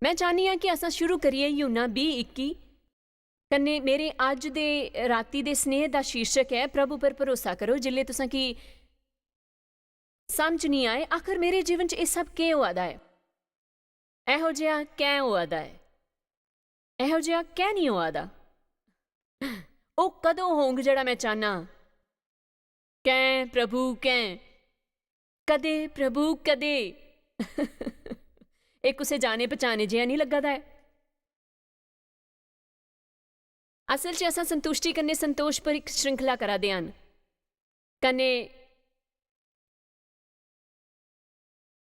मैं चाहनी हाँ कि असां शुरू करिए यूहन्ना 20:21 कन्ने मेरे अज दे राती दे स्नेह दा शीर्षक है प्रभु पर भरोसा करो। जिल्ले तुसां की समझ नहीं आए आखिर मेरे जीवन च यह सब क्या होआ दा है, इहो जिहा कैं होआ दा है, इहो जिहा कैं नहीं होआ दा, ओ कदों होंग जड़ा मैं चाहना, कैं प्रभु कैं, कदे प्रभु कदे एक उसे जाने पहचाने जिहा नहीं लगा दा है। असल च असां संतुष्टि कन्ने संतोष पर एक श्रृंखला करा दे हन कन्ने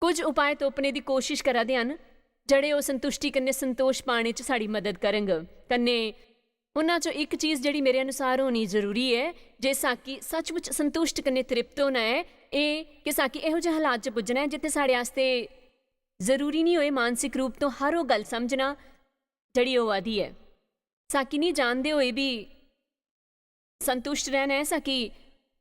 कुछ उपाय तोपने की कोशिश करा दे हन जड़े वो संतुष्टि कन्ने संतोष पाने च साड़ी मदद करंग। कन्ने उन्हां चों एक चीज़ जड़ी मेरे अनुसार होनी जरूरी है जे साकी सचमुच संतुष्ट कन्ने तृप्त होना है ये कि साकी इहो जिहे हालात च पुज्जना है जिथे साढ़े आस्ते जरूरी नहीं होए मानसिक रूप तो हर वो गल समझना जड़ी होआ दी है। साकी नहीं जानते हुए भी संतुष्ट रहना है, साकी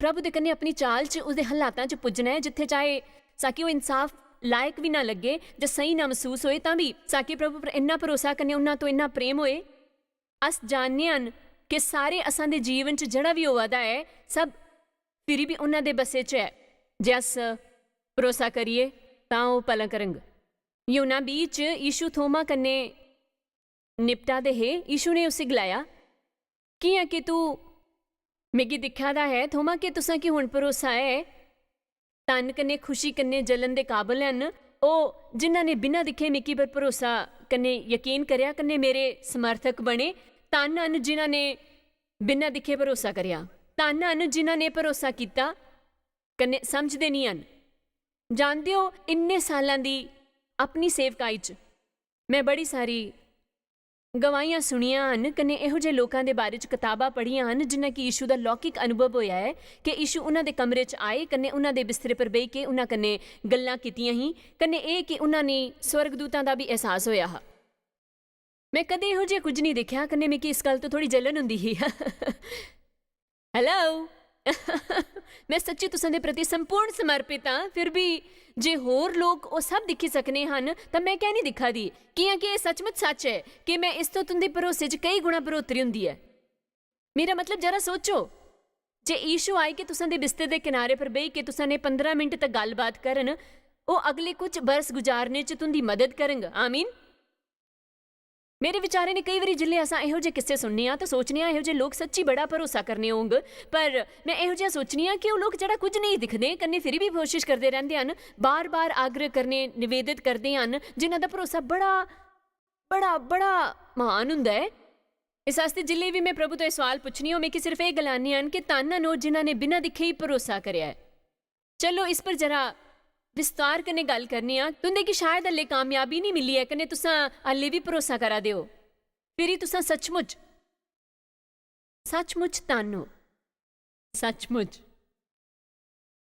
प्रभु दे कन्ने अपनी चाल च उसदे हालातां च पुज्जना है जिथे चाहे साकी वो इंसाफ लायक भी ना लगे जो सही ना महसूस होए तां भी साकी प्रभु पर इन्ना भरोसा करने उन्हां तो इन्ना प्रेम होए। अस जानने हन कि सारे असां दे जीवन च जड़ा भी होआ दा है सब फिर भी उन्हां दे बसे च है जे अस भरोसा करिए तां वो भला करंग। यूहन्ना 20 च यीशु थोमा कन्ने निपटा दे है। यीशु ने उसे गलाया कियां कि तू मिगी दिखा दा है थोमा कि तुसां की हुण भरोसा है। तन कन्ने खुशी कन्ने जलन दे काबल हन ओ जिन्हां ने बिना दिखे मिगी पर भरोसा कन्ने यकीन करया कन्ने मेरे समर्थक बने। तन हन जिन्हां ने बिना दिखे भरोसा करया, तन हन जिन्हां ने भरोसा किया कन्ने समझदे नहीं हन। जानदे हो इन्ने सालां दी अपनी सेवकाई च मैं बड़ी सारी गवाहियां सुनियां हन कन्ने इहो जे लोकां दे बारे च किताबां पढ़ियां हन जिन्हां कि यीशु दा लौकिक अनुभव होया है कि यीशु उन्हां दे कमरे च आए कन्ने उन्हां दे बिस्तरे पर बेही के उन्हां कन्ने गल्लां कीतियां ही कन्ने एह कि उन्हां ने स्वर्गदूतां दा भी एहसास होया हा। मैं कदे इहो जिहा कुछ नहीं देखिया कन्ने मिगी इस गल तो थोड़ी जलन हुंदी ही हेलो मैं सच्ची तुसां दे प्रति संपूर्ण समर्पित हाँ, फिर भी जे होर लोग वो सब दिखी सकने हन तो मैं क्या नहीं दिखा दी कियां कि सचमुच सच है कि मैं इस तो तुंदे भरोसे च कई गुणा बढ़ोतरी हुंदी है। मेरा मतलब जरा सोचो जे यीशु आए कि तुसां दे बिस्तर दे किनारे पर बेही के तुसां ने 15 मिनट तक गलबात करन वो अगले कुछ बरस गुजारने च तुंदी मदद करंग। आमीन। मेरे विचारे ने कई बारी जिले असां इहो जे किस्से सुनने तो सोचने इहो जे लोग सच्ची बड़ा भरोसा करने होंग पर मैं इहो जिहा सोचनी कि वो लोग जड़ा कुछ नहीं दिखते कन्ने फिर भी कोशिश करते रहंदे हन, बार बार आग्रह करने निवेदित करते हन जिन्हां दा भरोसा बड़ा बड़ा बड़ा महान हुंदा है। इस आस्ते जिले भी मैं प्रभु तो यह सवाल पुछनी हो मैं कि सिर्फ ये गलाने हन कि धन हन जिन्हां ने बिना दिखे ही भरोसा करया है। चलो इस पर जरा विस्तार कन्ने गल करनी आ। तुंदे कि शायद हल्ले कामयाबी नहीं मिली है कन्ने तुसां हल्ले भी भरोसा करा दे हो फिर ही तुसां सचमुच सचमुच धन हो, सचमुच।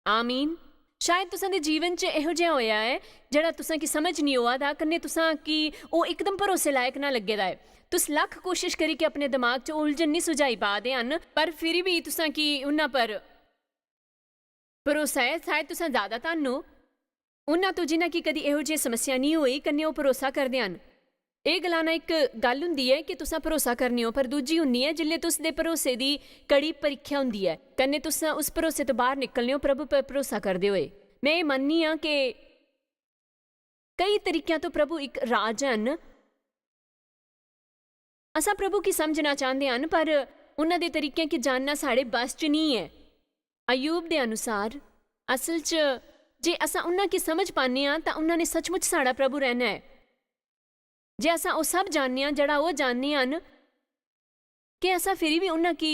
आमीन। शायद तुसां दे जीवन च इहो जिहा होया है जड़ा तुसां की समझ नहीं होआ दा कन्ने तुसां की वो एकदम भरोसे लायक ना लगे दा है। तुस लख कोशिश करी के अपने दिमाग च उलझन नहीं सुझाई पा दे हन पर फिर भी तुसां की उन्हां पर भरोसा है। शायद तुसां ज्यादा धन हो उन्हां तो जिन्हां की कदी इहो जी समस्या नहीं हुई कन्ने वो भरोसा करदे हन। ਇਹ गलाना एक गल हुंदी है कि तुसां भरोसा करने हो पर दूजी हुंदी है जिल्ले तुस दे भरोसे दी कड़ी परीक्षा हुंदी है कन्ने तुसां उस भरोसे तो बाहर निकलने हो प्रभु पर भरोसा करदे होए। मैं ये मननी हाँ कि कई तरीकों तो प्रभु एक राज हन असां प्रभु की समझना चाहते हैं पर उन्हां दे तरीके की जानना साढ़े बस च नहीं है। अयूब दे अनुसार असल च जे असां उन्हां की समझ पाने हाँ तो उन्हां ने सचमुच साड़ा प्रभु रहना है। जे असां वो सब जानने जड़ा वो जानने हन कि असां फिर भी उन्हां की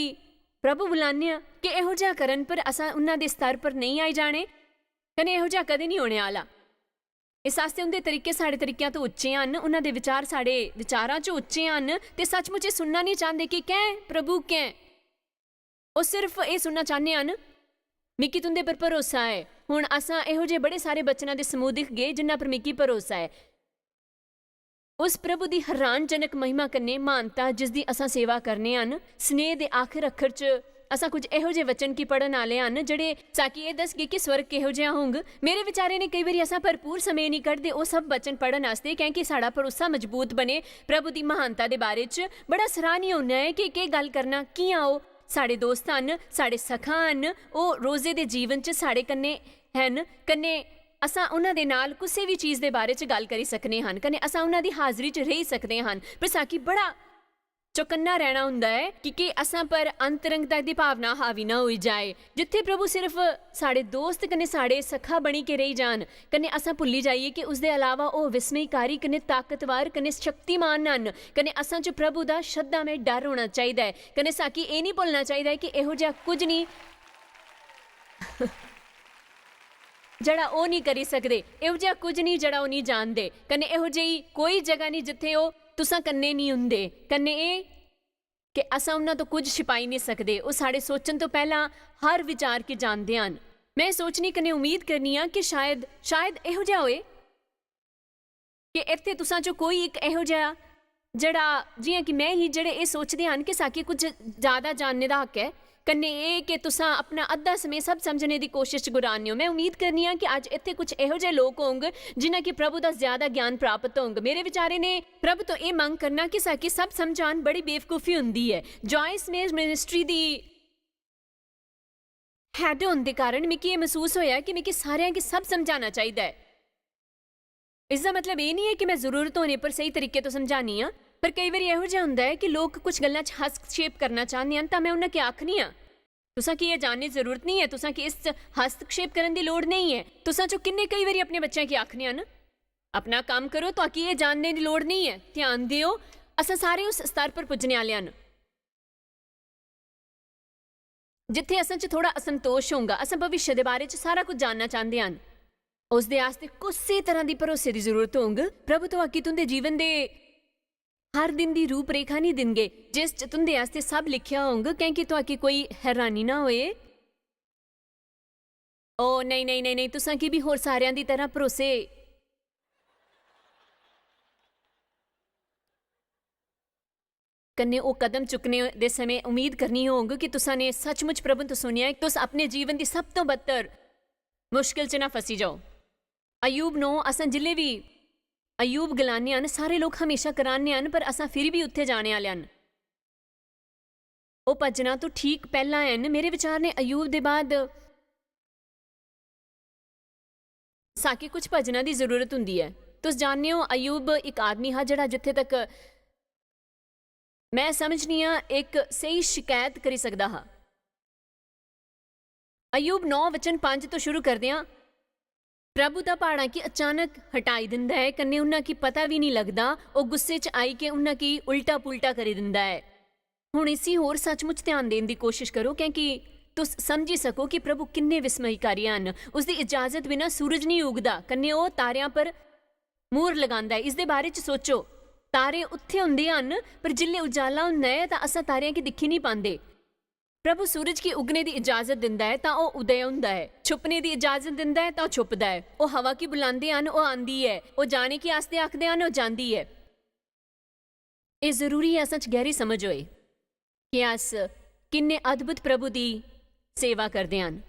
प्रभु बुलाने कि इहो जिहा करन पर असां उन्हां दे स्तर पर नहीं आई जाने कने इहो जिहा कदे नहीं होने आला। इस आस्ते उनके तरीके साढ़े तरीकों तो उच्चे हन, उन्हां दे विचार साढ़े विचारां चों उच्चे हन ते सचमुच ये सुनना नहीं चाहते कि कैं प्रभु कैं। वो सिर्फ ये सुनना चाहते हन मिकी तुंदे पर भरोसा है। हुण असां इहो जे बड़े सारे बचनां दे समूह दिख गए जिन्हां पर मिकी भरोसा है। उस प्रभु की हैरानजनक महिमा कन्ने महानता जिसकी असां सेवा करने हन स्नेह दे आखिर अखर च ਅਸਾਂ ਕੁਝ ਇਹੋ ਜਿਹੇ ਵਚਨ ਕੀ ਪੜ੍ਹਨ ਵਾਲੇ ਹਨ ਜਿਹੜੇ ਸਾਕੀ ਇਹ ਦੱਸਗੇ ਕਿ ਸਵਰਗ ਕਿਹੋ ਜਿਹਾ ਹੋਊਗ। ਮੇਰੇ ਵਿਚਾਰੇ ਨੇ ਕਈ ਵਾਰੀ ਅਸਾਂ ਭਰਪੂਰ ਸਮੇਂ ਨਹੀਂ ਕੱਢਦੇ ਉਹ ਸਭ ਵਚਨ ਪੜ੍ਹਨ ਵਾਸਤੇ, ਕਿਉਂਕਿ ਸਾਡਾ ਭਰੋਸਾ ਮਜ਼ਬੂਤ ਬਣੇ ਪ੍ਰਭੂ ਦੀ ਮਹਾਨਤਾ ਦੇ ਬਾਰੇ 'ਚ। ਬੜਾ ਸਰਾਹਨੀय ਹੁੰਦਾ ਹੈ ਕਿ ਇਹ ਗੱਲ ਕਰਨਾ ਕੀ ਆਓ ਸਾਡੇ ਦੋਸਤ ਹਨ, ਸਾਡੇ ਸਖਾ ਹਨ, ਉਹ ਰੋਜ਼ੇ ਦੇ ਜੀਵਨ 'ਚ ਸਾਡੇ ਕੰਨੇ ਹਨ, ਕੰਨੇ ਅਸਾਂ ਉਹਨਾਂ ਦੇ ਨਾਲ ਕਿਸੇ ਵੀ ਚੀਜ਼ ਦੇ ਬਾਰੇ 'ਚ ਗੱਲ ਕਰੀ ਸਕਨੇ ਹਨ, ਕੰਨੇ ਅਸਾਂ ਉਹਨਾਂ ਦੀ ਹਾਜ਼ਰੀ 'ਚ ਰਹਿ ਸਕਦੇ ਹਨ। ਪਰ ਸਾਕੀ ਬੜਾ ਚੌਕੰਨਾ ਰਹਿਣਾ ਹੁੰਦਾ ਹੈ ਕਿ ਅਸਾਂ ਪਰ ਅੰਤਰੰਗਤਾ ਦੀ ਭਾਵਨਾ ਹਾਵੀ ਨਾ ਹੋਈ ਜਾਏ। ਜਿੱਥੇ ਪ੍ਰਭੂ ਸਿਰਫ ਸਾਡੇ ਦੋਸਤ ਕਨੇ ਸਾਡੇ ਸਖਾ ਬਣੀ ਕੇ ਰਹੀ ਜਾਣ, ਕਨੇ ਅਸਾਂ ਭੁੱਲੀ ਜਾਈਏ ਕਿ ਉਸਦੇ ਇਲਾਵਾ ਉਹ ਵਿਸਮयकारी ਕਨੇ ਤਾਕਤਵਰ ਕਨੇ ਸ਼ਕਤੀਮਾਨ ਹਨ। ਕਨੇ ਅਸਾਂ 'ਚ ਪ੍ਰਭੂ ਦਾ ਸ਼ਰਧਾ में ਡਰ ਹੋਣਾ ਚਾਹੀਦਾ ਹੈ। ਕਨੇ ਸਾਕੀ ਇਹ ਨਹੀਂ ਭੁੱਲਣਾ ਚਾਹੀਦਾ ਕਿ ਇਹੋ ਜਿਹਾ ਕੁਝ ਨਹੀਂ ਜਿਹੜਾ ਉਹ ਨਹੀਂ ਕਰੀ ਸਕਦੇ, ਇਹੋ ਜਿਹਾ ਕੁਝ ਨਹੀਂ ਜਿਹੜਾ ਉਹ ਨਹੀਂ ਜਾਣਦੇ, ਕਨੇ ਇਹੋ ਜਿਹੀ ਕੋਈ ਜਗ੍ਹਾ ਨਹੀਂ ਜਿੱਥੇ ਉਹ ਤੁਸਾਂ ਕੰਨੇ ਨਹੀਂ ਹੁੰਦੇ। ਕੰਨੇ ਇਹ ਕਿ ਅਸਾਂ ਉਹਨਾਂ ਤੋਂ ਕੁਝ ਛਿਪਾਈ ਨਹੀਂ ਸਕਦੇ। ਉਹ ਸਾਡੇ ਸੋਚਣ ਤੋਂ ਪਹਿਲਾਂ ਹਰ ਵਿਚਾਰ ਕੇ ਜਾਣਦੇ ਹਨ। ਮੈਂ ਸੋਚਣੀ ਕਨੇ ਉਮੀਦ ਕਰਨੀ ਆ ਕਿ ਸ਼ਾਇਦ ਇਹੋ ਜਿਹਾ ਹੋਏ ਕਿ ਇੱਥੇ ਤੁਸਾਂ 'ਚੋਂ ਕੋਈ ਇੱਕ ਇਹੋ ਜਿਹਾ ਜਿਹੜਾ ਜਿਵੇਂ ਕਿ ਮੈਂ ਹੀ ਜਿਹੜੇ ਇਹ ਸੋਚਦੇ ਹਨ ਕਿ ਸਾਕੀ ਕੁਝ ਜ਼ਿਆਦਾ ਜਾਣਨੇ ਦਾ ਹੱਕ ਹੈ। ਕੰਨੇ ਇਹ ਕਿ ਤੁਸਾਂ ਆਪਣਾ ਅੱਧਾ ਸਮੇਂ ਸਭ ਸਮਝਣੇ ਦੀ ਕੋਸ਼ਿਸ਼ 'ਚ ਗੁਰਾਨੇ ਹੋ। ਮੈਂ ਉਮੀਦ ਕਰਨੀ ਆ ਕਿ ਅੱਜ ਇੱਥੇ ਕੁਝ ਇਹੋ ਜਿਹੇ ਲੋਕ ਹੋਣਗੇ ਜਿਨ੍ਹਾਂ ਕਿ ਪ੍ਰਭੂ ਦਾ ਜ਼ਿਆਦਾ ਗਿਆਨ ਪ੍ਰਾਪਤ ਹੋਣਗੇ। ਮੇਰੇ ਵਿਚਾਰੇ ਨੇ ਪ੍ਰਭੂ ਤੋਂ ਇਹ ਮੰਗ ਕਰਨਾ ਕਿ ਸਾਕੀ ਸਭ ਸਮਝਾਣ ਬੜੀ ਬੇਵਕੂਫੀ ਹੁੰਦੀ ਹੈ। ਜॉयस ਮਿਨਿਸਟਰੀ ਦੀ ਹੈਡ ਹੋਣ ਦੇ ਕਾਰਨ ਮਿਕੀ ਇਹ ਮਹਿਸੂਸ ਹੋਇਆ ਕਿ ਮਿਕੀ ਸਾਰਿਆਂ ਕੀ ਸਭ ਸਮਝਾਣਾ ਚਾਹੀਦਾ ਹੈ। ਇਸ ਦਾ ਮਤਲਬ ਇਹ ਨਹੀਂ ਹੈ ਕਿ ਮੈਂ ਜ਼ਰੂਰਤ ਹੋਣੇ ਪਰ ਸਹੀ ਤਰੀਕੇ ਤੋਂ ਸਮਝਾਣੀ ਆ, ਪਰ ਕਈ ਵਾਰੀ ਇਹੋ ਜਿਹਾ ਹੁੰਦਾ ਹੈ ਕਿ ਲੋਕ ਕੁਝ ਗੱਲਾਂ 'ਚ ਹਸਤਕਸ਼ੇਪ ਕਰਨਾ ਚਾਹੁੰਦੇ ਹਨ ਤਾਂ ਮੈਂ ਉਹਨਾਂ ਕੀ ਆਖਨੀ ਆ ਤੁਸਾਂ ਕੀ ਇਹ ਜਾਣਨ ਦੀ ਜ਼ਰੂਰਤ ਨਹੀਂ ਹੈ, ਤੁਸਾਂ ਕੀ ਇਸ 'ਚ ਹਸਤਕਸ਼ੇਪ ਕਰਨ ਦੀ ਲੋੜ ਨਹੀਂ ਹੈ। ਤੁਸਾਂ 'ਚੋਂ ਕਿੰਨੇ ਕਈ ਵਾਰੀ ਆਪਣੇ ਬੱਚਿਆਂ ਕੀ ਆਖਨੇ ਹਨ ਆਪਣਾ ਕੰਮ ਕਰੋ ਤਾਂ ਕਿ ਇਹ ਜਾਣਨੇ ਦੀ ਲੋੜ ਨਹੀਂ ਹੈ। ਧਿਆਨ ਦਿਓ ਅਸਾਂ ਸਾਰੇ ਉਸ ਸਤਰ ਪਰ ਪੁੱਜਣੇ ਵਾਲੇ ਹਨ ਜਿੱਥੇ ਅਸਾਂ 'ਚ ਥੋੜਾ ਅਸੰਤੋਸ਼ ਹੋਊਗਾ। ਅਸਾਂ ਭਵਿੱਖ ਦੇ ਬਾਰੇ 'ਚ ਸਾਰਾ ਕੁਝ ਜਾਣਨਾ ਚਾਹੁੰਦੇ ਹਨ। ਉਸ ਦੇ ਆਸਤੇ ਕਿਸੇ ਤਰ੍ਹਾਂ ਦੀ ਭਰੋਸੇ ਦੀ ਜ਼ਰੂਰਤ ਹੋਊਗੀ। ਪ੍ਰਭੂ ਤੋਂ ਆਕੀ ਤੁੰਦੇ ਜੀਵਨ ਦੇ ਹਰ ਦਿਨ ਦੀ ਰੂਪ ਰੇਖਾ ਨਹੀਂ ਦਿੰਗੇ ਜਿਸ 'ਚ ਤੁੰਦੇ ਆਸਤੇ ਸਭ ਲਿਖਿਆ ਹੋਊਗਾ, ਕਿਉਂਕਿ ਤੁਹਾਡੀ ਕੋਈ ਹੈਰਾਨੀ ਨਾ ਹੋਏ ਉਹ ਨਹੀਂ ਤੁਸਾਂ ਕੀ ਵੀ ਹੋਰ ਸਾਰਿਆਂ ਦੀ ਤਰ੍ਹਾਂ ਭਰੋਸੇ ਕੰਨੇ ਉਹ ਕਦਮ ਚੁੱਕਣੇ ਦੇ ਸਮੇਂ ਉਮੀਦ ਕਰਨੀ ਹੋਊਗੀ ਕਿ ਤੁਸਾਂ ਨੇ ਸੱਚਮੁੱਚ ਪ੍ਰਭੂ ਤੋਂ ਸੁਣਿਆ ਕਿ ਤੁਸੀਂ ਆਪਣੇ ਜੀਵਨ ਦੀ ਸਭ ਤੋਂ ਬੱਤਰ ਮੁਸ਼ਕਿਲ 'ਚ ਨਾ ਫਸੀ ਜਾਓ। ਅਯੂਬ ਨੂੰ ਅਸਾਂ ਜਿਲੇ ਵੀ ਅਯੂਬ ਗਲਾਨੇ ਹਨ, ਸਾਰੇ ਲੋਕ ਹਮੇਸ਼ਾ ਕਰਾਨੇ ਹਨ, ਪਰ ਅਸਾਂ ਫਿਰ ਵੀ ਉੱਥੇ ਜਾਣੇ ਵਾਲੇ ਹਨ। ਉਹ ਭੱਜਣਾ ਤੋਂ ਠੀਕ ਪਹਿਲਾਂ ਹਨ। ਮੇਰੇ ਵਿਚਾਰ ਨੇ ਅਯੂਬ ਦੇ ਬਾਅਦ ਸਾਕੀ ਕੁਝ ਭੱਜਣਾ ਦੀ ਜ਼ਰੂਰਤ ਹੁੰਦੀ ਹੈ। ਤੁਸੀਂ ਜਾਣਦੇ ਹੋ ਅਯੂਬ ਇੱਕ ਆਦਮੀ ਹੈ ਜਿਹੜਾ ਜਿੱਥੇ ਤੱਕ ਮੈਂ ਸਮਝਨੀ ਆ ਇੱਕ ਸਹੀ ਸ਼ਿਕਾਇਤ ਕਰੀ ਸਕਦਾ ਹਾਂ। ਅਯੂਬ 9:5 ਤੋਂ ਸ਼ੁਰੂ ਕਰਦੇ ਹਾਂ। ਪ੍ਰਭੂ ਦਾ ਪਹਾੜਾ ਕੀ ਅਚਾਨਕ ਹਟਾਈ ਦਿੰਦਾ ਹੈ, ਕੰਨੇ ਉਹਨਾਂ ਕੀ ਪਤਾ ਵੀ ਨਹੀਂ ਲੱਗਦਾ। ਉਹ ਗੁੱਸੇ 'ਚ ਆਈ ਕਿ ਉਹਨਾਂ ਕੀ ਉਲਟਾ ਪੁਲਟਾ ਕਰੀ ਦਿੰਦਾ ਹੈ। ਹੁਣ ਇਸੀ ਹੋਰ ਸੱਚਮੁੱਚ ਧਿਆਨ ਦੇਣ ਦੀ ਕੋਸ਼ਿਸ਼ ਕਰੋ ਕਿਉਂਕਿ ਤੁਸੀਂ ਸਮਝੀ ਸਕੋ ਕਿ ਪ੍ਰਭੂ ਕਿੰਨੇ ਵਿਸਮयकारी ਹਨ। ਉਸਦੀ ਇਜਾਜ਼ਤ ਬਿਨਾਂ ਸੂਰਜ ਨਹੀਂ ਉਗਦਾ, ਕੰਨੇ ਉਹ ਤਾਰਿਆਂ ਪਰ ਮੂਰ ਲਗਾਉਂਦਾ ਹੈ। ਇਸ ਦੇ ਬਾਰੇ 'ਚ ਸੋਚੋ, ਤਾਰੇ ਉੱਥੇ ਹੁੰਦੇ ਹਨ ਪਰ ਜਿੱਲੇ ਉਜਾਲਾ ਹੁੰਦਾ ਹੈ ਤਾਂ ਅਸਾਂ ਤਾਰਿਆਂ ਕੀ ਦਿਖੀ ਨਹੀਂ ਪਾਉਂਦੇ। ਪ੍ਰਭੂ ਸੂਰਜ ਕੀ ਉਗਨੇ ਦੀ ਇਜਾਜ਼ਤ ਦਿੰਦਾ ਹੈ ਤਾਂ ਉਹ ਉਦय ਹੁੰਦਾ ਹੈ, ਛੁਪਨੇ ਦੀ ਇਜਾਜ਼ਤ ਦਿੰਦਾ ਹੈ ਤਾਂ ਉਹ ਛੁਪਦਾ ਹੈ। ਉਹ ਹਵਾ ਕੀ ਬੁਲਾਉਂਦੇ ਹਨ, ਉਹ ਆਂਦੀ ਹੈ। ਉਹ ਜਾਣੇ ਕੀ ਆਸਤੇ ਆਖਦੇ ਹਨ, ਉਹ ਜਾਂਦੀ ਹੈ। ਇਹ ਜ਼ਰੂਰੀ ਹੈ ਅਸਾਂ 'ਚ ਗਹਿਰੀ ਸਮਝ ਹੋਏ ਕਿ ਅਸ ਕਿੰਨੇ ਅਦਭੁਤ ਪ੍ਰਭੂ ਦੀ ਸੇਵਾ ਕਰਦੇ ਹਨ।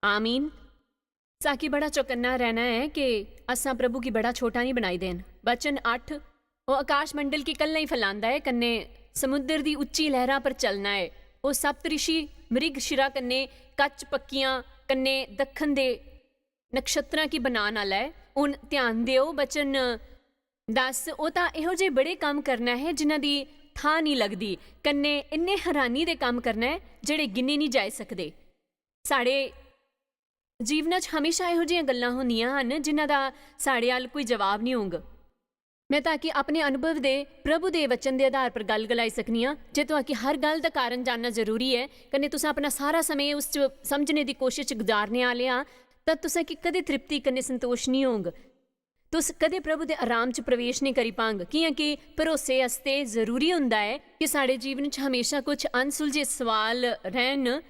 ਆਮੀਨ। ਸਾਕੀ ਬੜਾ ਚੌਕੰਨਾ ਰਹਿਣਾ ਹੈ ਕਿ ਅਸਾਂ ਪ੍ਰਭੂ ਕੀ ਬੜਾ ਛੋਟਾ ਨਹੀਂ ਬਣਾਈ ਦੇਣ। ਬਚਨ 8 ਉਹ ਆਕਾਸ਼ ਮੰਡਲ ਕੀ ਕੱਲਾ ਹੀ ਫੈਲਾਉਂਦਾ ਹੈ, ਕੰਨੇ ਸਮੁੰਦਰ ਦੀ ਉੱਚੀ ਲਹਿਰਾਂ ਪਰ ਚੱਲਣਾ ਹੈ। ਉਹ ਸਪਤਰਿਸ਼ੀ ਮ੍ਰਿਗ ਸ਼ਿਰਾ ਕੰਨੇ ਕੱਚ ਪੱਕੀਆਂ ਕੰਨੇ ਦੱਖਣ ਦੇ ਨਕਸ਼ਤਰਾਂ ਕੀ ਬਣਾਉਣ ਵਾਲਾ ਹੈ। ਹੁਣ ਧਿਆਨ ਦਿਓ ਬਚਨ 10 ਉਹ ਤਾਂ ਇਹੋ ਜਿਹੇ ਬੜੇ ਕੰਮ ਕਰਨਾ ਹੈ ਜਿਨ੍ਹਾਂ ਦੀ ਥਾਂ ਨਹੀਂ ਲੱਗਦੀ, ਕੰਨੇ ਇੰਨੇ ਹੈਰਾਨੀ ਦੇ ਕੰਮ ਕਰਨਾ ਹੈ ਜਿਹੜੇ ਗਿਣੇ ਨਹੀਂ ਜਾ ਸਕਦੇ। ਸਾਡੇ ਜੀਵਨਾਂ 'ਚ ਹਮੇਸ਼ਾ ਇਹੋ ਜਿਹੀਆਂ ਗੱਲਾਂ ਹੁੰਦੀਆਂ ਹਨ ਜਿਨ੍ਹਾਂ ਦਾ ਸਾਡੇ ਵੱਲ ਕੋਈ ਜਵਾਬ ਨਹੀਂ ਹੋਊਗਾ। ਮੈਂ ਤਾਂ ਕਿ ਆਪਣੇ ਅਨੁਭਵ ਦੇ ਪ੍ਰਭੂ ਦੇ ਵਚਨ ਦੇ ਆਧਾਰ ਪਰ ਗੱਲ ਗਲਾਈ ਸਕਨੀ ਆ। ਜੇ ਤਾਂ ਕਿ ਹਰ ਗੱਲ ਦਾ ਕਾਰਨ ਜਾਣਨਾ ਜ਼ਰੂਰੀ ਹੈ, ਕੰਨੇ ਤੁਸੀਂ ਆਪਣਾ ਸਾਰਾ ਸਮੇਂ ਉਸ 'ਚ ਸਮਝਣੇ ਦੀ ਕੋਸ਼ਿਸ਼ 'ਚ ਗੁਜ਼ਾਰਨੇ ਵਾਲੇ ਆ ਤਾਂ ਤੁਸੀਂ ਕਿ ਕਦੇ ਤ੍ਰਿਪਤੀ ਕੰਨੇ ਸੰਤੋਸ਼ ਨਹੀਂ ਹੋਗੇ। ਤੁਸੀਂ ਕਦੇ ਪ੍ਰਭੂ ਦੇ ਆਰਾਮ 'ਚ ਪ੍ਰਵੇਸ਼ ਨਹੀਂ ਕਰੀ ਪਾਂਗੇ ਕਿਉਂਕਿ ਭਰੋਸੇ ਵਾਸਤੇ ਜ਼ਰੂਰੀ ਹੁੰਦਾ ਹੈ ਕਿ ਸਾਡੇ ਜੀਵਨ 'ਚ ਹਮੇਸ਼ਾ ਕੁਝ ਅਨਸੁਲਝੇ ਸਵਾਲ ਰਹਿਣ।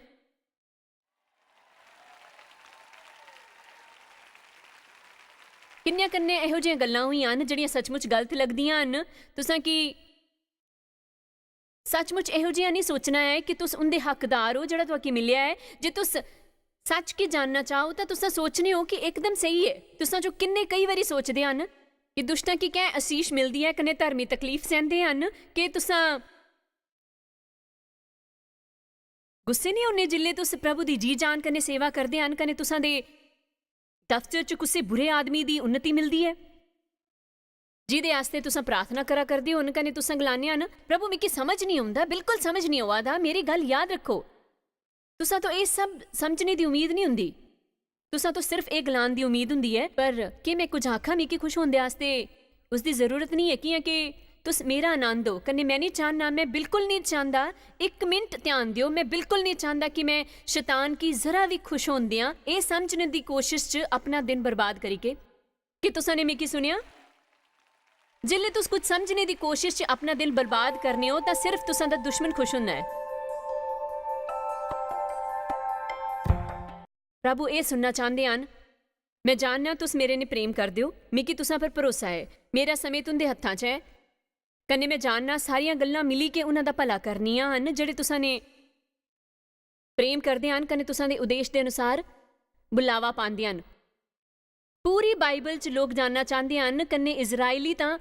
ਕਿੰਨੀਆਂ ਕੰਨੇ ਇਹੋ ਜਿਹੀਆਂ ਗੱਲਾਂ ਹੋਈਆਂ ਹਨ ਜਿਹੜੀਆਂ ਸੱਚਮੁੱਚ ਗਲਤ ਲੱਗਦੀਆਂ ਹਨ। ਤੁਸਾਂ ਕਿ सचमुच इहो जिहा नहीं सोचना है कि तुस उनदे हकदार हो जिहड़ा तुहानू मिलिया है। जे तुस सच की जानना चाहो तो तुसा सोचने हो कि एकदम सही है। तुसा जो किन्ने कई बारी सोचदे हन कि दुष्टां की कै आशीष मिलदी है, कने धर्मी तकलीफ सहंदे हन कि तुसा गुस्से नहीं होने जिल्ले तुस प्रभु दी जी जान कने सेवा करदे हन, कने तुसां दे दफ्तर च कुसै बुरे आदमी दी उन्नति मिलदी है जिहदे आस्ते तुसां प्रार्थना करा करदे हो, कने तुसां गलाने हन प्रभु मिगी समझ नहीं आउंदा, बिल्कुल समझ नहीं आवा दा, मेरी गल याद रखो। तुसां तो ये सब समझने दी उम्मीद नहीं हुंदी, तुसां तो सिर्फ ये गलान दी उम्मीद हुंदी है। पर कि मैं कुछ आखा मिगी खुश होंदे आस्ते उसदी जरूरत नहीं है कि तुस मेरा आनंद हो। कन्ने मैं नहीं चाहना, मैं बिल्कुल नहीं चाहता, एक मिनट ध्यान दियो, मैं बिल्कुल नहीं चाहता कि मैं शैतान की जरा भी खुश होंदियां ये समझने दी कोशिश च अपना दिन बर्बाद करिके कि तुसां ने मिगी सुनिया। जिल्ले तुस कुछ समझने दी कोशिश च अपना दिल बर्बाद करने हो तां सिर्फ तुसां दा दुश्मन खुश होंदा है। प्रभु ये सुनना चाहते हैं, मैं जानना तुस मेरे ने प्रेम कर दियो, मिगी तुसां पर भरोसा है, मेरा समय तुंदे हत्थां च है, कन्ने मैं जानना सारियां गल्लां मिली के उन्हां दा भला करनियां हन जेह्ड़े तुसां ने प्रेम करदे हन, कन्ने तुसां दे उद्देश दे अनुसार बुलावा पांदे हन। पूरी बाइबल च लोग जानना चाहते हैं, कन्ने इजराइली तां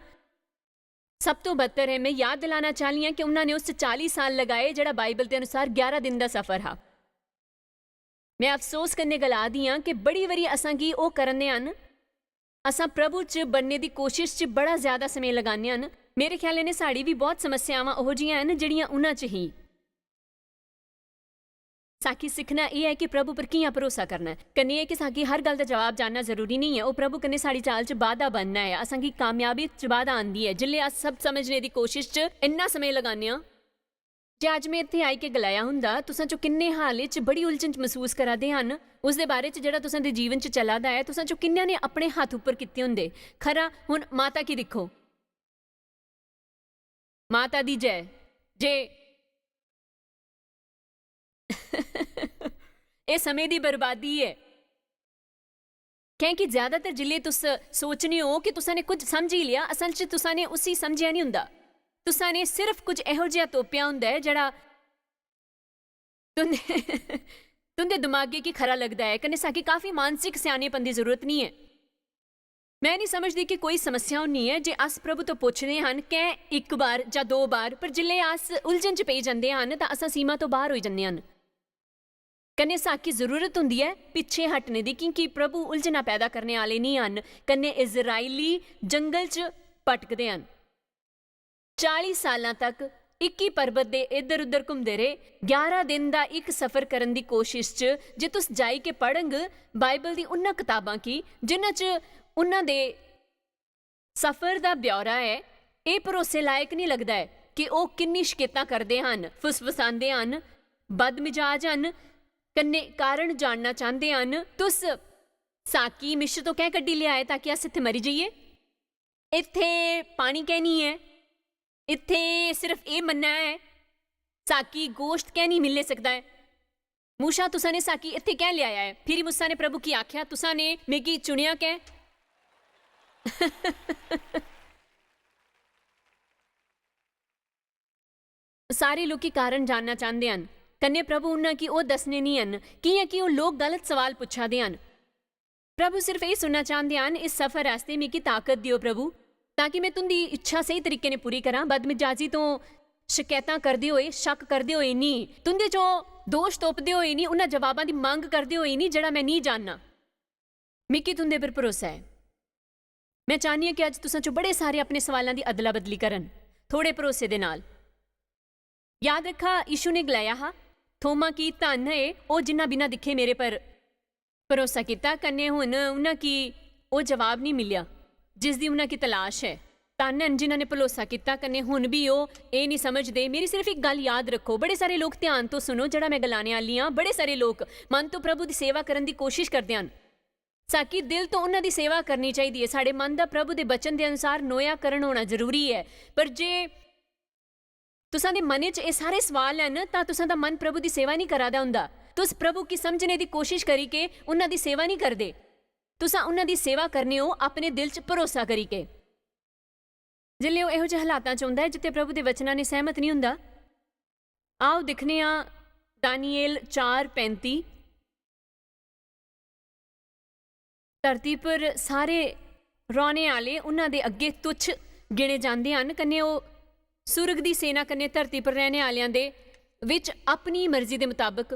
सब तो बदतर है। मैं याद दिलाना चाहनी हां कि उन्होंने उस 40 साल लगाए जेड़ा बाइबल के अनुसार 11 दिन का सफर हा। मैं अफसोस करने गला दी हां कि बड़ी बारी असां की ओह करने हन, असां प्रभु च बनने की कोशिश च बड़ा ज्यादा समय लगाने हन। मेरे ख्याल ने साड़ी भी बहुत समस्यावां ओहो जिहियां हन जिहड़ियां उन्हां च ही। साकी सीखना यह है कि प्रभु पर कियां भरोसा करना है, कन्ने है कि साकी हर गल का जवाब जानना जरूरी नहीं है। वह प्रभु कन्ने साड़ी चाल च बाधा बनना है, असां की कामयाबी च बाधा आंदी है जिल्ले अस सब समझने की कोशिश च इन्ना समय लगाने हां। जे अज मैं इत्थे आई के गलाया हुंदा तुसां चो किन्ने हाल च बड़ी उलझन महसूस करा दे हन उस दे बारे च जेड़ा तुसां दे जीवन च चला दा है, तुसां चो किन्नियां ने अपने हाथ उपर कीते हुंदे। खरा हुण माता की दिखो, माता दी जय जे ये समय दी बर्बादी है, क्योंकि ज्यादातर जिले तुस सोचने हो कि तुसा ने कुछ समझ ही लिया, असल च तुसा ने उसी समझिया नहीं हुंदा। तुसा ने सिर्फ कुछ इहो जिहा तोपिया हुंदा है जेड़ा तुंदे दिमागे की खरा लगता है। कन्ने साकी काफी मानसिक सियानेपन की जरूरत नहीं है। मैं नहीं समझती कि कोई समस्या नहीं है जे अस प्रभु तो पुछदे हन कै एक बार या दो बार, पर जिले अस उलझन च पई जांदे हन तां असां सीमा तो बाहर हो जांदे हन। कन्ने साकी जरूरत हुंदी है पिछे हटने की, क्योंकि प्रभु उलझना पैदा करने वाले नहीं हन। कन्ने इजराइली जंगल च भटकदे हन 40 साल तक एक ही पर्वत दे इधर उधर घूमते रहे। 11 दिन का एक सफर करने की कोशिश च जे तुस जाई के पढ़ंग बाइबल दी उन्हां किताबां की जिन्हां च उन्हां दे सफर का ब्यौरा है, ये भरोसे लायक नहीं लगता है कि वह किन्नी शिकायतां करते हैं, फुसफुसांदे हैं, बदमिजाज हैं, कन्ने कारण जानना चाहते हैं। तुस साकी मिश्र तो क्या कड्डी लिया है ताकि अस इत्थे मरी जाइए? इत्थे पानी क्या नहीं है, इत्थे सिर्फ ये मन्ना है, साकी गोश्त क्या नहीं मिल सकता है। मूसा तुसा ने साकी इत्थे क्या लिया है? फिर मूसा ने प्रभु की आख्या तुसा ने मिगी चुनिया क्या? सारे लोग की कारण जानना चाहते हैं, कन्ने प्रभु उन्हें की वो दसने नहीं हैं कि वो लोग गलत सवाल पूछा दे हैं। प्रभु सिर्फ ये सुनना चाहते हैं इस सफर वास्ते मिगी ताकत दियो प्रभु, ताकि मैं तुंदी इच्छा सही तरीके ने पूरी करा। बदमिजाजी तो शिकायतां करदे होए, शक करदे होए नहीं, तुंदे चो दोष तोपदे होए नहीं, उन्हां जवाबां दी मंग करदे होए नहीं जेड़ा मैं नहीं जानना। मिगी तुंदे पर भरोसा है। मैं चाहनी हां कि अज तुसां चो बड़े सारे अपने सवालों की अदला बदली करन थोड़े भरोसे दे नाल। याद रखा यीशु ने गलाया हा थोमा की धन है वो जिन्ना बिना दिखे मेरे पर भरोसा किया। कन्ने हुण उन्हां की वो जवाब नहीं मिलिया जिसकी उन्हां की तलाश है। धन हन जिन्हां ने भरोसा किया, कन्ने हुण भी वो ये नहीं समझते। मेरी सिर्फ एक गल याद रखो, बड़े सारे लोग ध्यान तो सुनो जड़ा मैं गलाने वाली हाँ। बड़े सारे लोग मन तो प्रभु की सेवा करने की कोशिश करते हैं, साकी दिल तो उन्हां दी सेवा करनी चाहिए है। साडे मन दा प्रभु दे बचन दे अनुसार नोयाकरण होना जरूरी है। पर जे तुसां दे मने च ये सारे सवाल हैं तां तुसां दा मन प्रभु की सेवा नहीं करा दा हुंदा। तुस प्रभु की समझने की कोशिश करी के उन्हां दी सेवा नहीं करदे। तुसां उन्हां दी सेवा करने हो अपने दिल च भरोसा करी के। जिल्ले वो इहो जिहे हालातां च हुंदा है जिथे प्रभु दे वचनां ने सहमत नहीं हुंदा, आओ दिखने दानिएल 4:35। धरती पर सारे रौने आले उन्हां दे अगे तुच्छ गिणे जांदे हन, कन्ने ओ सुरग दी सेना कन्ने धरती पर रहने आलियां दे विच अपनी मर्जी दे मुताबिक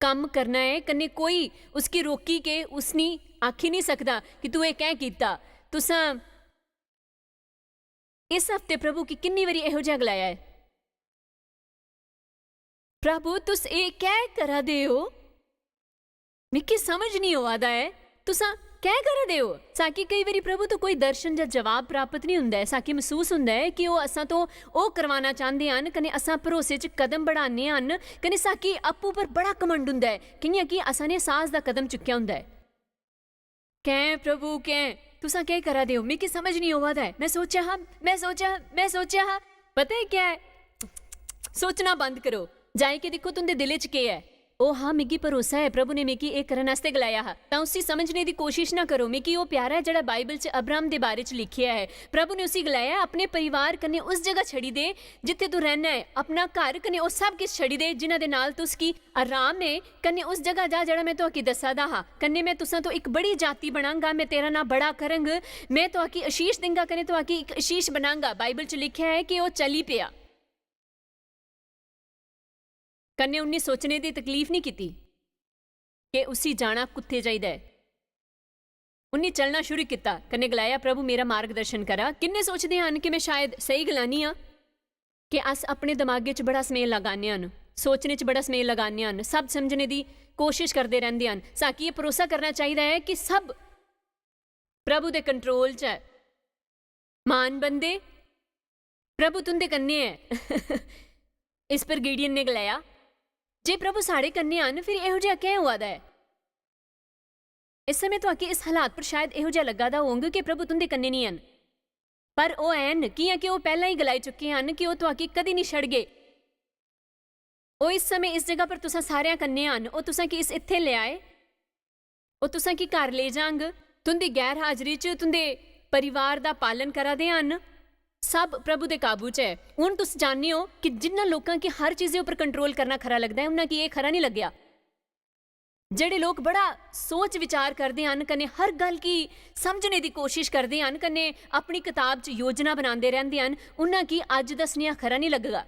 काम करना है, कन्ने कोई उसकी रोकी के उसनी आखी नहीं सकदा कि तू ये कैं कीता। तुसां इस हफ्ते प्रभु की किन्नी वारी इहो जिहा गलाया है, प्रभु तुस ये कै करा दे हो, मिकी समझ नहीं आवा दा है, तुसां कै करा दे हो। साकी कई बारी प्रभु तो कोई दर्शन या जवाब प्राप्त नहीं हुंदा है, साकी महसूस हुंदा है कि वो असां तो वो करवाना चाहते हैं, कने असां भरोसे च कदम बढ़ाने हन, कने साकी आपू पर बड़ा घमंड हुंदा है कियां कि असां ने साहस दा कदम चुक्या हुंदा है। कैं प्रभु कैं तुसां क्या करा दे हो, मिकी समझ नहीं आवा दा है। मैं सोचा हा पता है क्या है, सोचना बंद करो, जाए के देखो तुंदे दिल च के है। ओ हाँ मिगी भरोसा है प्रभु ने मिगी ये करने वास्ते गलाया हा, तां उसी समझने की कोशिश ना करो। मिगी वो प्यारा है जड़ा बाइबल च अब्राहम दे बारे च लिखिया है। प्रभु ने उसी गलाया अपने परिवार कन्ने उस जगह छड़ी दे जिथे तू रहना है, अपना घर कन्ने उस सब किश छड़ी दे जिन्हां दे नाल तुसकी आराम है, कन्ने उस जगह जा जड़ा मैं तुहाकी दस्सा दा हा। कन्ने मैं तुसां तो एक बड़ी जाति बनांगा, मैं तेरा नाम बड़ा करंग, मैं तुहाकी आशीष देंगा, कन्ने तुहाकी एक आशीष बनांगा। बाइबल च लिखिया है कि वो चली पिया, कन्ने उन्हें सोचने की तकलीफ नहीं की कि उसी जाना कुत्थे चाहिए है। उन्हें चलना शुरू किया, कन्ने गलाया प्रभु मेरा मार्गदर्शन करा। किन्ने सोचते हैं कि मैं शायद सही गलानी हाँ कि अस अपने दिमागे च बड़ा समय लगाने हैं, सोचने च बड़ा समय लगाने हैं, सब समझने की कोशिश करते रहते हैं। साकी ये भरोसा करना चाहिए है कि सब प्रभु के कंट्रोल च है। मान बंदे प्रभु तुंदे कन्ने है। इस पर गिडियन ने गलाया जे प्रभु साढ़े कन्ने आन फिर इहो जिहा क्या हुआ दा है। इस समय तो आके इस हालात पर शायद इहो जिहा लगा दा होंगे कि प्रभु तुंदे कन्ने नहीं आन, पर वो ऐन कियां कि वो पहला ही गलाई चुके हैं कि वो तो आके कदी नहीं छड़ गए। वो इस समय इस जगह पर तुसां सारियां कन्ने आन, वो तुसां की इस इत्थे ले आए, वो तुसां की घर ले जांग, तुंदी गैर हाजरी च तुंदे परिवार दा पालन करा दे हन, सब प्रभु दे काबू च है। हुण तुस जानने हो कि जिन्हां लोकां की हर चीज़ उपर कंट्रोल करना खरा लगता है, उन्हां की ये खरा नहीं लग्या। जेडे लोग बड़ा सोच विचार करते हैं, कन्ने हर गल की समझने की कोशिश करते हैं, कन्ने अपनी किताब च योजना बनाते रहते हैं, उन्हां की अज दा स्नेहा खरा नहीं लगेगा।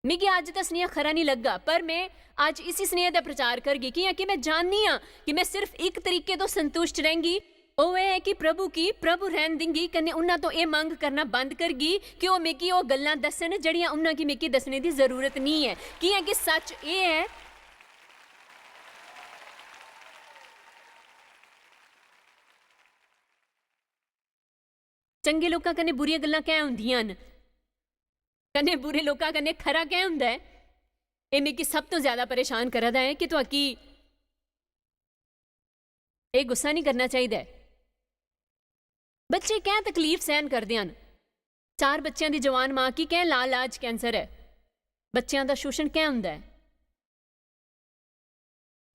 मिगी अज दा स्नेहा खरा नहीं लगा, पर मैं अज इसी स्नेह का प्रचार करगी कि मैं जाननी हाँ कि मैं सिर्फ एक तरीके तो संतुष्ट रहेंगी, वो ये है कि प्रभु रहन देंगी, कन्ने उन्हां तो ये मंग करना बंद करगी कि वो मिगी वो गल्लां दस्सन जड़ियां उन्हां की मिगी दसने की जरूरत नहीं है। कि सच ये है चंगे लोकां कन्ने बुरियां गल्लां क्या हुंदियां न, कन्ने बुरे लोकां कन्ने खरा क्या हुंदा है। ये मिगी सब तो ज्यादा परेशान करा दा है कि तुहाकी ये गुस्सा नहीं करना चाहिए। बच्चे क्या तकलीफ सहन करते हैं। 4 बच्चों की जवान मां की क्या लाज कैंसर है, बच्चों का शोषण क्या हुंदा है।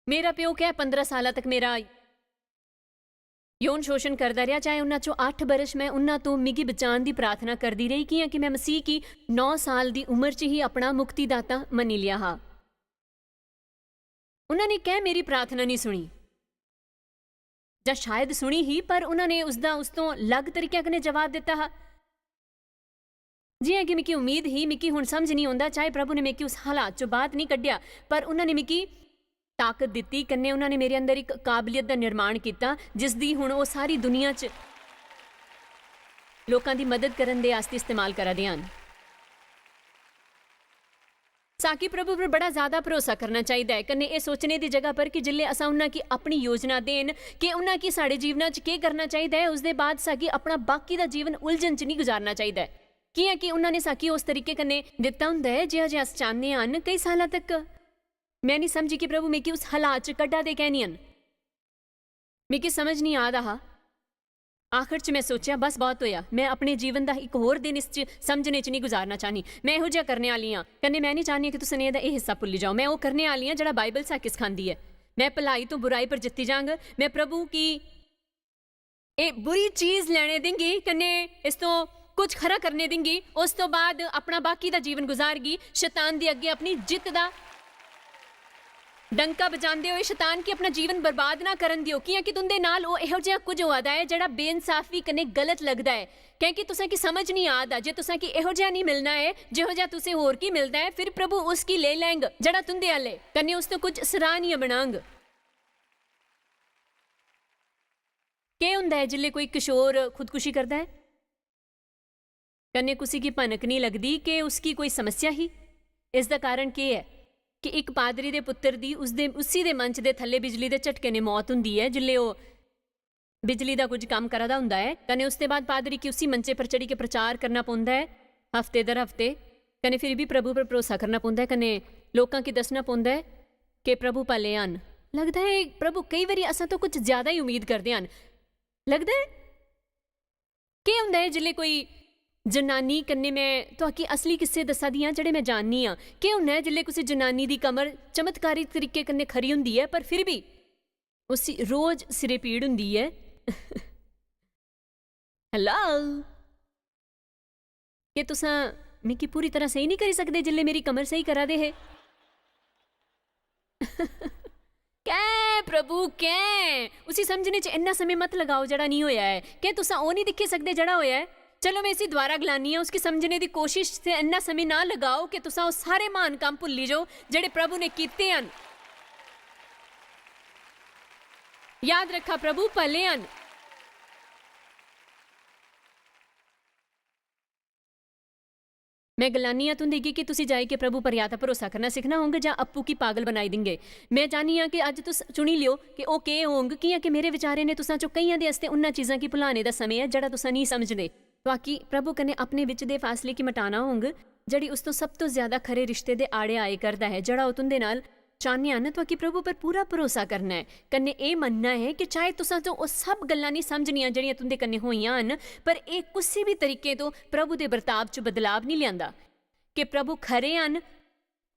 मेरा प्यो क्या 15 साल तक मेरा यौन शोषण करता रहा, चाहे उन्हां चों 8 बरस मैं उन्हां तो मिगी बचाने की प्रार्थना करती रही कि मैं मसीह की 9 साल की उम्र च ही अपना मुक्तिदाता मनी लिया हा। उन्होंने क्या मेरी प्रार्थना नहीं सुनी, ਜਾਂ शायद सुनी ही, पर उन्होंने उसका उस तो अलग तरीके कने जवाब दिता हा। जियां कि मिकी उम्मीद ही, मिकी हुण समझ नहीं आउंदा, चाहे प्रभु ने मिकी उस हालात चों बाहर नहीं कढ़िया, पर उन्होंने मिकी ताकत दिती, कन्ने उन्होंने मेरे अंदर एक काबलियत का निर्माण किया जिसदी हुण वो सारी दुनिया च लोकां दी मदद करन दे आस्ते इस्तेमाल करा दे हन। साकी प्रभु पर बड़ा ज्यादा भरोसा करना चाहिए है, कन्ने ये सोचने की जगह पर कि जिले असा उन्हां की अपनी योजना देन कि उन्हां की साढ़े जीवन च के करना चाहिए है, उसके बाद साकी अपना बाकी का जीवन उलझन च नहीं गुजारना चाहिए है। कि उन्होंने साकी उस तरीके कन्ने दिता हुंदा है जिहा जिहा अस चाहते हैं। कई साल तक मैं नहीं समझी कि प्रभु मिकी उस हालात च कड्ढा दे कहनी हन, मिकी समझ नहीं आ रहा। आखिर च मैं सोचा बस बहुत होया, मैं अपने जीवन का एक होर दिन इस समझने च नहीं गुजारना चाहनी। मैं इहो जिहा करने वाली हाँ, कन्ने मैं नहीं चाहनी कि तुसीं इहदा ये हिस्सा भुल्ली जाओ। मैं वो करने वाली हाँ जिहड़ा बाइबल साकी सिखांदी है। मैं भलाई तो बुराई पर जित्ती जांग, मैं प्रभु की ये बुरी चीज़ लैने देंगी, कन्ने इस तो ਕੁਝ ਖਰਾ ਕਰਨੇ ਦੇਂਗੀ, ਉਸ ਤੋਂ ਬਾਅਦ ਆਪਣਾ ਬਾਕੀ ਦਾ ਜੀਵਨ ਗੁਜ਼ਾਰਗੀ ਸ਼ੈਤਾਨ ਦੇ ਅੱਗੇ ਆਪਣੀ ਜਿੱਤ ਦਾ ਡੰਕਾ ਵਜਾਉਂਦੇ ਹੋਏ ਸ਼ੈਤਾਨ ਕੀ ਆਪਣਾ ਜੀਵਨ ਬਰਬਾਦ ਨਾ ਕਰਨ ਦਿਓ। ਕਿਉਂਕਿ ਤੁੰਦੇ ਨਾਲ ਉਹ ਇਹੋ ਜਿਹਾ ਕੁਝ ਹੋਦਾ ਹੈ ਜਿਹੜਾ ਬੇਇਨਸਾਫੀ ਕਨੇ ਗਲਤ ਲੱਗਦਾ ਹੈ। क्योंकि तुसा की समझ नहीं आता जे तुसा की इहो जिहा नहीं मिलना है जिहो जिहा तुसे होर की मिलता है, फिर प्रभु उसकी ले लेंग जड़ा तुंदे आले कन्ने उस तो कुछ सराहनीय बनांग। क्या हुंदा है जिल्ले कोई किशोर खुदकुशी करता है, कन्ने कुसी की भनक नहीं लगती कि उसकी कोई समस्या ही। इसका कारण क्या है कि एक पादरी दे पुत्तर दी उसी दे मंच दे थल्ले बिजली दे झटके ने मौत हुंदी है जिल्ले वो बिजली का कुछ काम करदा हुंदा है। कने उसके बाद पादरी की उसी मंचे पर चढ़ी के प्रचार करना पौंदा है हफ्ते दर हफ्ते। कने फिर भी प्रभु पर भरोसा करना पौंदा है, कने लोकां की दसना पौंदा है कि प्रभु भले हन। लगता है प्रभु कई बारी असां तो कुछ ज्यादा ही उम्मीद करते हैं। लगता है क्या हुंदा है जिल्ले कोई जनानी कन्ने मैं तुहाकी असली किस्से दसा दियां जेह्ड़े मैं जाननी हाँ। क्या हुंदा है जिल्ले कुछ जनानी दी कमर चमत्कारी तरीके कन्ने खरी हुंदी है पर फिर भी उसी रोज सिरे पीड़ हुंदी है। हेलो, कि तुसा मिकी पूरी तरह सही नहीं करी सकदे जिल्ले मेरी कमर सही करा दे है। कै प्रभु कै उसी समझने च इन्ना समय मत लगाओ जड़ा नहीं होया है। क्या तुसा ओ नहीं दिखे सकदे जड़ा होया है। चलो मैं इसी द्वारा गलानी है, उसकी समझने की कोशिश से इन्ना समय ना लगाओ कि तुसा उस सारे महान काम भुल्ली जाओ जेड़े प्रभु ने कीते हन। याद रखा प्रभु भले हन। मैं गलानी हाँ तुंदे कि तुसी जाई के प्रभु पर या तां भरोसा करना सीखना होंगे जां अप्पू की पागल बनाई देंगे। मैं चाहनी हाँ कि अज तुस चुनी लियो कि ओह के होंग कियां कि मेरे विचारे ने तुसां चो कईयां दे आस्ते उन्हां चीज़ां की भुलाने दा समय है जड़ा तुसा नहीं समझदे। बाकी प्रभु कने अपने विच दे फासले की मटाना होंग जड़ी उस तो सब तो ज्यादा खरे रिश्ते दे आड़े आए करदा है जड़ा ओह तुंदे नाल चाहने आन। तो कि प्रभु पर पूरा भरोसा करना है, कन्ने ए मनना है कि चाहे तुसा तो वो सब गल्लां नहीं समझनियां जड़ियां तुंदे कन्ने होईयां हन, पर एक किसी भी तरीके तो प्रभु दे बर्ताव च बदलाव नहीं लियांदा। कि प्रभु खरे हन,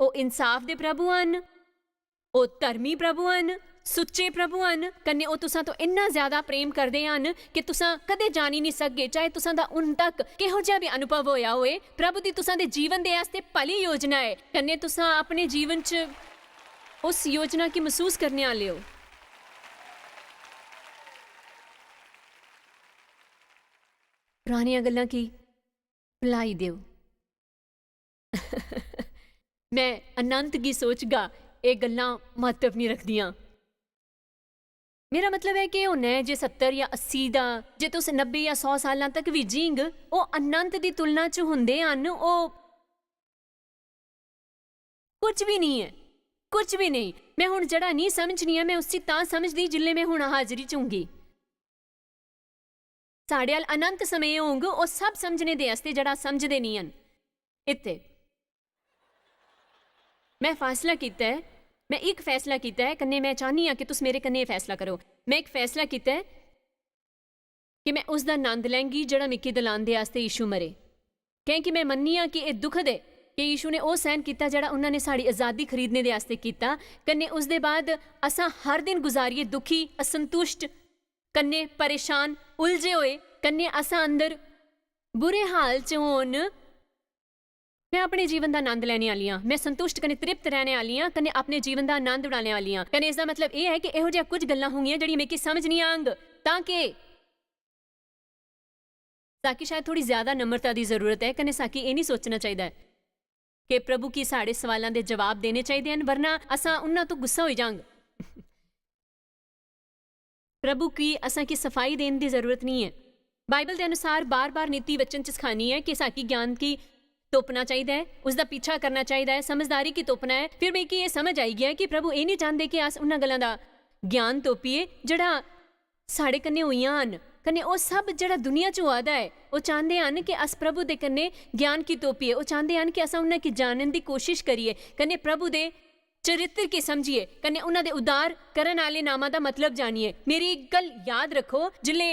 ओ इंसाफ दे प्रभु हन, ओ धर्मी प्रभु हन, सुच्चे प्रभु हन, कन्ने ओ तुसा तो इन्ना ज्यादा प्रेम करदे हन कि तुसा कदे जान ही नहीं सकगे चाहे तुसा दा उन तक किहो जिहा भी अनुभव होया होए। प्रभु दी तुसा दे जीवन दे आस्ते भली योजना है, कन्ने तुसा अपने जीवन च उस योजना की महसूस करने आले हो। पुरानियां गल्लां की भुलाई दियो। मैं अनंत की सोचगा ये गल्लां महत्व नहीं रखदियां। मेरा मतलब है कि होना है जे 70 या 80 दा जे तुस 90 या 100 सालां तक भी जींग ओ अनंत दी तुलना च हुंदे हन ओ कुछ भी नहीं है, कुछ भी नहीं। मैं हुण जड़ा नहीं समझनी है मैं उसी तां समझदी जिल्ले मैं हुण हाजरी च होंगी। साढ़े अल अनंत समय होंग ओ सब समझने दे आस्ते जड़ा समझदे नहीं हन। इत्ते मैं फैसला कीता है, मैं एक फैसला कीता है, कन्ने मैं चाहनी हाँ कि तुस मेरे कन्ने फैसला करो। मैं एक फैसला कीता है कि मैं उसका आनंद लैंगी जड़ा मिकी दिलाने दे आस्ते यीशु मरे। क्योंकि मैं मन्नी हाँ कि यह दुखद है कि यीशु ने वह सहन किया जड़ा उन्होंने साड़ी आज़ादी खरीदने दे आस्ते किया। कन्ने उस दे बाद असां हर दिन गुजारिए दुखी, असंतुष्ट, कन्ने परेशान, उलझे हुए, कन्ने असां अंदर बुरे हाल च होन। मैं अपने जीवन का आनंद लेने वाली हाँ, मैं संतुष्ट कने तृप्त रहने वाली हाँ, कने अपने जीवन का आनंद उड़ाने वाली हाँ। कने इसका मतलब यह है कि इहो जिहा कुछ गल्लां होंगियां जिहड़ी मेरी समझ नहीं आंग, ताकि शायद थोड़ी ज्यादा नम्रता की जरूरत है। कने साकी ये नहीं सोचना चाहिए कि प्रभु की साढ़े सवालों के जवाब देने चाहिए, वरना असां उन्हां तो गुस्सा हो जांग। प्रभु की असां की सफाई देने की जरूरत नहीं है। बाइबल के अनुसार बार बार नीति वचन च सिखानी है कि साकी ज्ञान की तोपना चाहिए, उसका पीछा करना चाहिए, समझदारी की तोपना है। फिर मैं ये समझ आई गया कि प्रभु ये नहीं चाहते कि अस उन्हां गल्लां दा ज्ञान तोपीए जड़ा साढ़े कन्ने होईयां हन। कन्ने वो सब जड़ा दुनिया च होआ दा है वो चाहते हैं कि अस प्रभु दे कन्ने ज्ञान की तोपीए। वो चाहते हैं कि अस उन्हां की जानने की कोशिश करिए, कन्ने प्रभु दे चरित्र की समझिए, कन्ने उन्हां दे उदार करन वाले नामां दा मतलब जानिए। मेरी एक गल याद रखो, जिल्ले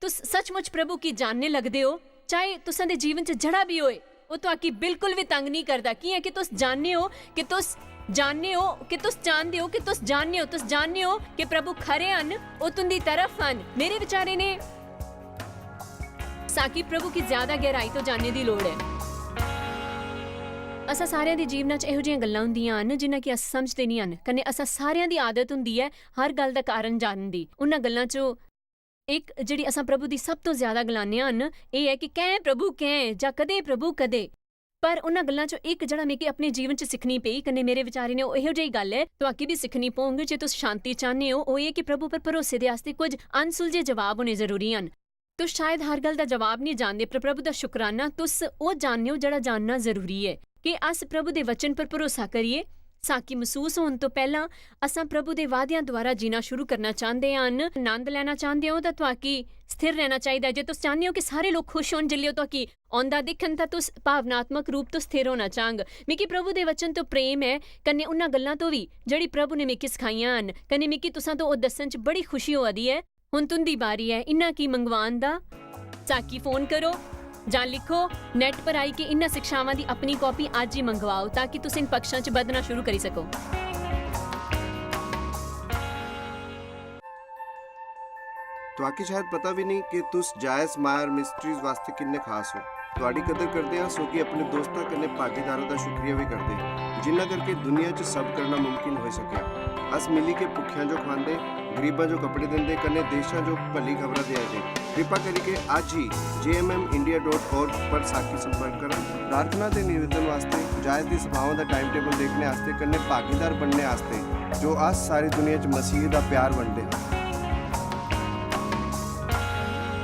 तुस सचमुच प्रभु की जानने लगदे हो, चाहे तुसां दे जीवन च जड़ा भी होए, वो तो आकी बिल्कुल भी तंग नहीं करता। कि है कि तुस जानने हो कि तुस जानने हो कि तुस जानते हो कि तुस जानने हो, तुस जानने हो कि प्रभु खरे हन, वो तुंदी तरफ हन। मेरे विचारे ने ਸਾਕੀ ਪ੍ਰਭੂ ਕੀ ਜ਼ਿਆਦਾ ਗਹਿਰਾਈ ਤੋਂ ਜਾਣਨੇ ਦੀ ਲੋੜ ਹੈ। ਅਸਾਂ ਸਾਰਿਆਂ ਦੇ ਜੀਵਨਾਂ 'ਚ ਇਹੋ ਜਿਹੀਆਂ ਗੱਲਾਂ ਹੁੰਦੀਆਂ ਹਨ ਜਿਨ੍ਹਾਂ ਕਿ ਅਸੀਂ ਸਮਝਦੇ ਨਹੀਂ ਹਨ। ਕਨੇ ਅਸਾਂ ਸਾਰਿਆਂ ਦੀ ਆਦਤ ਹੁੰਦੀ ਹੈ ਹਰ ਗੱਲ ਦਾ ਕਾਰਨ ਜਾਣਨ ਦੀ। ਉਹਨਾਂ ਗੱਲਾਂ 'ਚੋਂ ਇੱਕ ਜਿਹੜੀ ਅਸਾਂ ਪ੍ਰਭੂ ਦੀ ਸਭ ਤੋਂ ਜ਼ਿਆਦਾ ਗਲਾਉਂਦੇ ਹਨ ਇਹ ਹੈ ਕਿ ਕਹਿ ਪ੍ਰਭੂ ਕਹਿ ਜਾਂ ਕਦੇ ਪ੍ਰਭੂ ਕਦੇ। ਪਰ ਉਹਨਾਂ ਗੱਲਾਂ 'ਚੋਂ ਇੱਕ ਜਿਹੜਾ ਮੈਂ ਕਿ ਆਪਣੇ ਜੀਵਨ 'ਚ ਸਿੱਖਣੀ ਪਈ ਕਨੇ ਮੇਰੇ ਵਿਚਾਰੇ ਨੇ ਉਹ ਇਹੋ ਜਿਹੀ ਗੱਲ ਹੈ ਤੁਹਾਕੀ ਵੀ ਸਿੱਖਣੀ ਪਊਗੀ ਜੇ ਤੁਸੀਂ ਸ਼ਾਂਤੀ ਚਾਹੁੰਦੇ ਹੋ। ਉਹ ਇਹ ਕਿ ਪ੍ਰਭੂ ਪਰ ਭਰੋਸੇ ਦੇ ਵਾਸਤੇ ਕੁਝ ਅਣਸੁਲਝੇ ਜਵਾਬ ਹੋਣੇ ਜ਼ਰੂਰੀ ਹਨ। ਤੁਸੀਂ ਸ਼ਾਇਦ ਹਰ ਗੱਲ ਦਾ ਜਵਾਬ ਨਹੀਂ ਜਾਣਦੇ ਪਰ ਪ੍ਰਭੂ ਦਾ ਸ਼ੁਕਰਾਨਾ ਤੁਸੀਂ ਉਹ ਜਾਣਦੇ ਹੋ ਜਿਹੜਾ ਜਾਣਨਾ ਜ਼ਰੂਰੀ ਹੈ ਕਿ ਅਸ ਪ੍ਰਭੂ ਦੇ ਵਚਨ ਪਰ ਭਰੋਸਾ ਕਰੀਏ। ਸਾਕੀ ਮਹਿਸੂਸ ਹੋਣ ਤੋਂ ਪਹਿਲਾਂ ਅਸਾਂ ਪ੍ਰਭੂ ਦੇ ਵਾਅਦਿਆਂ ਦੁਆਰਾ ਜੀਣਾ ਸ਼ੁਰੂ ਕਰਨਾ ਚਾਹੁੰਦੇ ਹਨ, ਆਨੰਦ ਲੈਣਾ ਚਾਹੁੰਦੇ ਹੋ ਤਾਂ ਤੁਹਾਕੀ ਸਥਿਰ ਰਹਿਣਾ ਚਾਹੀਦਾ। ਜੇ ਤੁਸੀਂ ਚਾਹੁੰਦੇ ਹੋ ਕਿ ਸਾਰੇ ਲੋਕ ਖੁਸ਼ ਹੋਣ ਜਿੱਲਿਓ ਤਾਂ ਕੀ ਆਉਂਦਾ ਦਿਖਣ ਤਾਂ ਤੁਸੀਂ ਭਾਵਨਾਤਮਕ ਰੂਪ ਤੋਂ ਸਥਿਰ ਹੋਣਾ ਚਾਹੰਗ। ਮਿਕੀ ਪ੍ਰਭੂ ਦੇ ਵਚਨ ਤੋਂ ਪ੍ਰੇਮ ਹੈ ਕੰਨੇ ਉਹਨਾਂ ਗੱਲਾਂ ਤੋਂ ਵੀ ਜਿਹੜੀ ਪ੍ਰਭੂ ਨੇ ਮਿਕੀ ਸਿਖਾਈਆਂ ਹਨ। ਕੰਨੇ ਮਿਕੀ ਤੁਸਾਂ ਤੋਂ ਉਹ ਦੱਸਣ 'ਚ ਬੜੀ ਖੁਸ਼ੀ ਹੋਦੀ ਹੈ। ਹੁਣ ਤੁੰਦੀ ਬਾਰੀ ਹੈ ਇੰਨਾ ਕੀ ਮੰਗਵਾਉਣ ਦਾ। ਸਾਕੀ ਫੋਨ ਕਰੋ ਜਾਂ ਲਿਖੋ ਨੈਟ ਪਰ ਆਈ ਕਿ ਇਹਨਾਂ ਸਿੱਖਿਆਵਾਂ ਦੀ ਆਪਣੀ ਕਾਪੀ ਅੱਜ ਹੀ ਮੰਗਵਾਓ ਤਾਂ ਕਿ ਤੁਸੀਂ ਇਨ ਪੱਖਾਂ 'ਚ ਵਧਣਾ ਸ਼ੁਰੂ ਕਰੀ ਸਕੋ। ਤੁਹਾਕੀ ਸ਼ਾਇਦ ਪਤਾ ਵੀ ਨਹੀਂ ਕਿ ਤੁਸੀਂ ਜਾਇਜ਼ ਮਾਇਰ ਮਿਸਟਰੀਜ਼ ਵਾਸਤੇ ਕਿੰਨੇ ਖਾਸ ਹੋ। ਤੁਹਾਡੀ ਕਦਰ ਕਰਦੇ ਹਾਂ ਸੋ ਕਿ ਆਪਣੇ ਦੋਸਤਾਂ ਕਨੇ ਭਾਗੀਦਾਰਾਂ ਦਾ ਸ਼ੁਕਰੀਆ ਵੀ ਕਰਦੇ ਜਿਨ੍ਹਾਂ ਕਰਕੇ ਦੁਨੀਆ 'ਚ ਸਭ ਕਰਨਾ ਮੁਮਕਿਨ ਹੋ ਸਕਿਆ। ਅਸ ਮਿਲੀ ਕੇ ਭੁੱਖਿਆਂ ਜੋ ਖਾਂਦੇ ਗਰੀਬਾਂ ਜੋ ਕੱਪੜੇ ਦਿੰਦੇ ਕਨੇ ਦੇਸ਼ਾਂ ਜੋ ਭਲੀ ਖਬਰਾਂ ਦੇ ਆਏ। ਕਿਰਪਾ ਕਰਕੇ ਅੱਜ ਹੀ jmmindia.org पर साकी संपर्क करें। प्रार्थना के निवेदन वास्ते जायज की सभाओं का टाइम टेबल देखने वास्ते कन्ने भागीदार बनने वास्ते जो आज सारी दुनिया च मसीह का प्यार वंडे।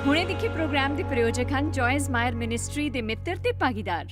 ਹੁਣੇ ਦੇਖੇ ਪ੍ਰੋਗਰਾਮ ਦੇ ਪ੍ਰਯੋਜਕ ਹਨ ਜੋਇਸ ਮਾਇਰ ਮਿਨਿਸਟਰੀ ਦੇ ਮਿੱਤਰ ਤੇ ਭਾਗੀਦਾਰ।